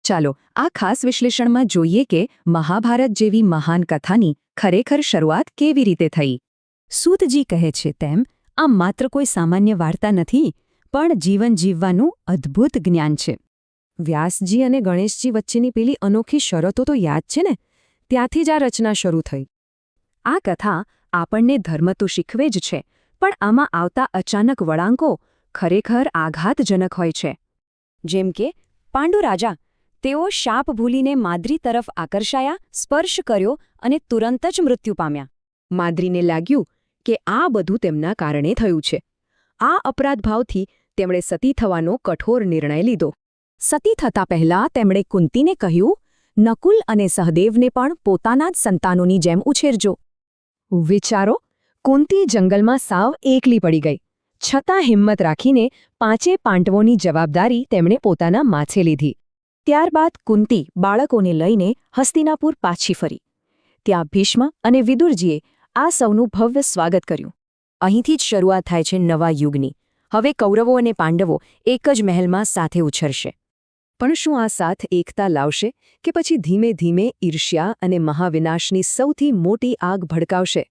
ચાલો આ ખાસ વિશ્લેષણમાં જોઈએ કે મહાભારત જેવી મહાન કથાની ખરેખર શરૂઆત કેવી રીતે થઈ। સૂતજી કહે છે તેમ આ માત્ર કોઈ સામાન્ય વાર્તા નથી, પણ જીવન જીવવાનું અદ્ભુત જ્ઞાન છે। વ્યાસજી અને ગણેશજી વચ્ચેની પેલી અનોખી શરતો તો યાદ છે ને, ત્યાંથી જ આ રચના શરૂ થઈ। આ કથા આપણને ધર્મ તો શીખવે જ છે, પણ આમાં આવતા અચાનક વળાંકો ખરેખર આઘાતજનક હોય છે। જેમ કે પાંડુ રાજા, તેઓ શાપ ભૂલીને માદ્રી તરફ આકર્ષાયા, સ્પર્શ કર્યો અને તુરંત જ મૃત્યુ પામ્યા। માદ્રીને લાગ્યું કે આ બધું તેમના કારણે થયું છે। આ અપરાધભાવથી તેમણે સતી થવાનો કઠોર નિર્ણય લીધો। સતી થતા પહેલા તેમણે કુંતીને કહ્યું, નકુલ અને સહદેવને પણ પોતાના જ સંતાનોની જેમ ઉછેરજો। વિચારો, કુંતી જંગલમાં સાવ એકલી પડી ગઈ, છતાં હિંમત રાખીને 5 પાંડવોની જવાબદારી તેમણે પોતાના માથે લીધી। ત્યારબાદ કુંતી બાળકોને લઈને હસ્તિનાપુર પાછી ફરી। ત્યાં ભીષ્મ અને વિદુરજીએ આ સૌનું ભવ્ય સ્વાગત કર્યું। અહીંથી જ શરૂઆત થાય છે નવા યુગની। હવે કૌરવો અને પાંડવો એક જ મહેલમાં સાથે ઉછરશે। પણ શું આ સાથ એકતા લાવશે કે પછી ધીમે ધીમે ઈર્ષ્યા અને મહાવિનાશની સૌથી મોટી આગ ભડકાવશે?